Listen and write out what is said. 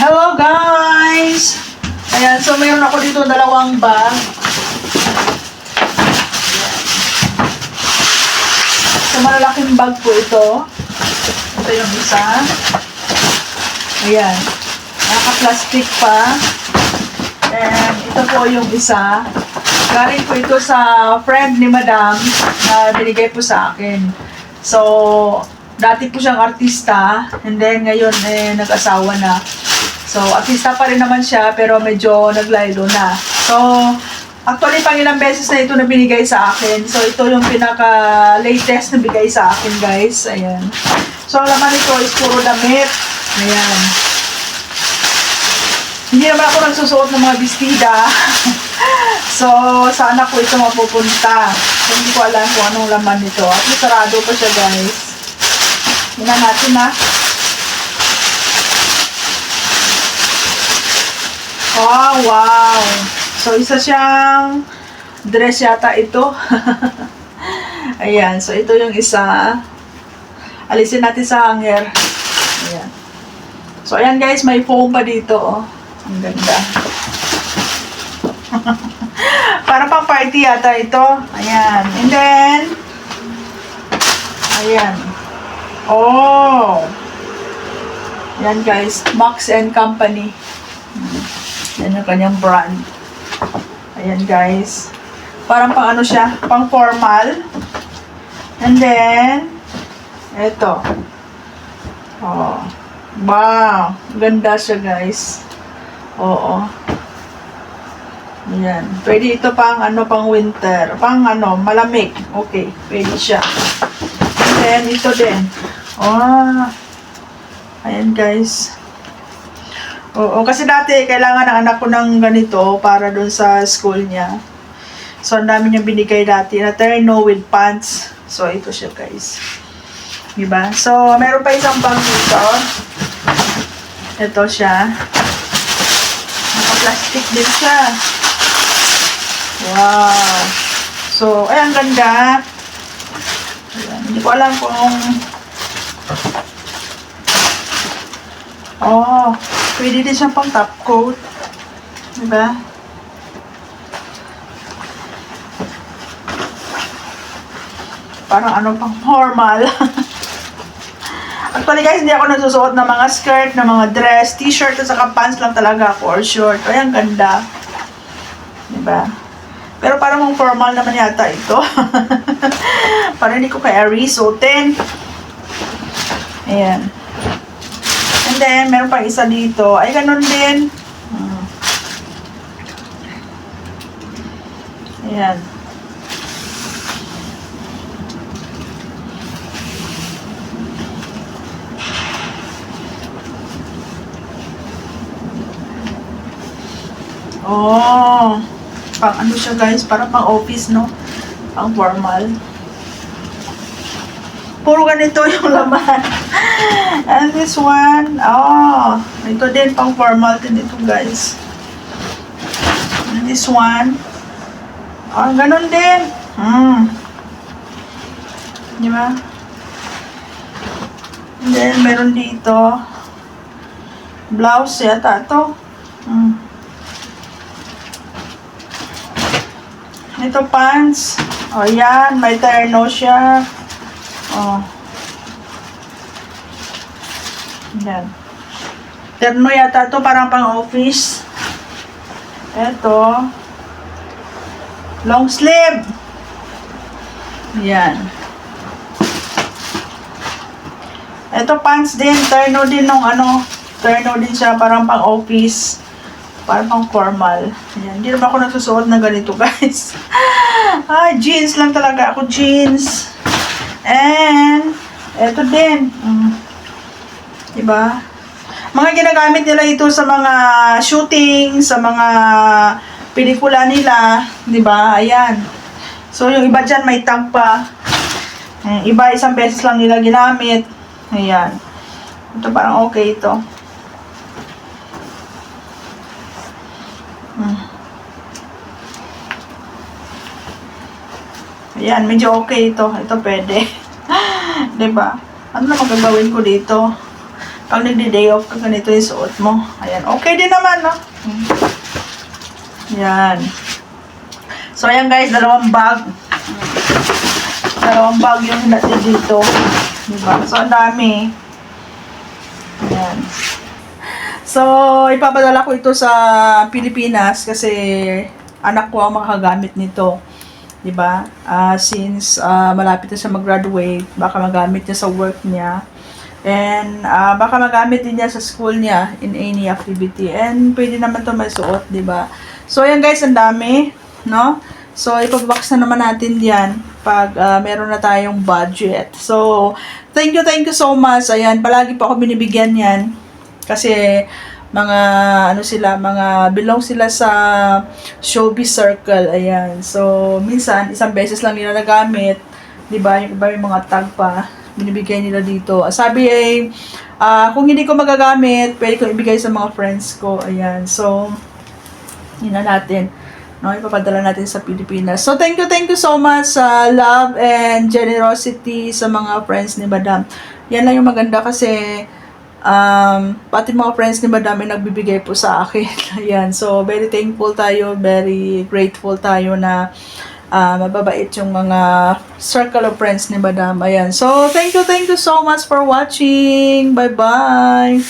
Hello guys! Ayan, so mayroon ako dito dalawang bag. So malalaking bag po ito. Ito yung isa. Ayan. Naka-plastic pa. And ito po yung isa. Galing po ito sa friend ni Madam na binigay po sa akin. So, dati po siyang artista and then ngayon nag-asawa na. So, artista pa rin naman siya pero medyo naglaylo na. So, actually pang ilang beses na ito na binigay sa akin. So, ito yung pinaka-latest na bigay sa akin guys. Ayan. So, ang laman nito is puro damit. Ayan. Hindi naman ako nagsusuot ng mga bestida. So, sana po ito mapupunta. So, hindi ko alam kung anong laman nito. At sarado pa siya guys. Tingnan natin na. Oh, wow. So, isa siyang dress yata ito. Ayan. So, ito yung isa. Alisin natin sa hanger. Ayan. So, ayan guys. May foam pa dito. Oh. Ang ganda. Para pang party yata ito. Ayan. And then, ayan. Oh. Ayan guys. Max and Company. Yan yung kanyang brand. Ayan guys. Parang pang ano siya, pang formal. And then, eto. Oh. Wow. Ganda siya guys. Oo. Ayan. Pwede ito pang ano, pang winter. Pang ano, malamig. Okay. Pwede siya. And then, ito din. Oh. Ayan guys. Oo, kasi dati kailangan ng anak ko ng ganito para doon sa school niya. So, ang dami niyang binigay dati na terno with pants. So, ito siya guys. Diba? So, meron pa isang bag dito. Ito siya. Naka-plastic din siya. Wow. So, ay, ang ganda. Ayan. Hindi ko alam kung oh, pwede din siyang pang top coat. Diba? Parang ano pang formal. Actually guys, hindi ako nagsusuot ng mga skirt, ng mga dress, t-shirt, at saka pants lang talaga ako, or short. Ay, ang ganda. Diba? Pero parang mong formal naman yata ito. Parang hindi ko kaya risuotin. Ayan. And then, meron pang isa dito. Ay, ganun din. Ayan. Oh. Pang ano siya guys? Parang pang office, no? Pang formal. Puro ganito yung laman. And this one, oh, ito din pang formal din ito guys. And this one, oh, ganun din. Di ba? And then, meron dito, blouse yata ito. Ito pants. Oh, yan, may terno siya. Oh. Yan. Terno yata ito, parang pang office. Ito. Long sleeve. Yan. Ito pants din, terno din nung ano, terno din siya, parang pang office. Parang pang formal. Yan. Hindi naman ako nagsusuot na ganito guys. Jeans lang talaga ako, jeans. And, eto din. Diba? Mga ginagamit nila ito sa mga shooting, sa mga pelikula nila. Diba? Ayan. So, yung iba dyan may tag pa. Iba isang beses lang nila ginamit. Ayan. Ito parang okay ito. Ayan, medyo okay ito. Ito pwede. Diba? Ano na magagawin ko dito? Pag nagdi-day off ka, ganito yung suot mo. Ayan. Okay din naman, no? Yan. So, ayan guys, dalawang bag. Dalawang bag yung natin dito. Diba? So, ang dami. Ayan. So, ipapadala ko ito sa Pilipinas kasi anak ko ang makagamit nito. Diba? Since malapit na siya mag-graduate, baka magamit niya sa work niya. And baka magamit din niya sa school niya in any activity. And pwede naman ito may suot, diba? So, ayan guys, ang dami. No? So, ipabox na naman natin yan pag meron na tayong budget. So, thank you so much. Ayan, palagi po ako binibigyan yan. Kasi, mga, ano sila, mga belong sila sa showbiz circle. Ayan. So, minsan, isang beses lang nila nagamit. Diba? Yung iba yung mga tag pa, binibigay nila dito. Sabi ay, kung hindi ko magagamit, pwede ko ibigay sa mga friends ko. Ayan. So, yun na natin. No, ipapadala natin sa Pilipinas. So, thank you so much sa love and generosity sa mga friends ni Madam. Yan lang yung maganda kasi pati mga friends ni Madam ay nagbibigay po sa akin. Ayan. So, very thankful tayo, very grateful tayo na mababait yung mga circle of friends ni Madam. Ayan. So, thank you so much for watching. Bye-bye!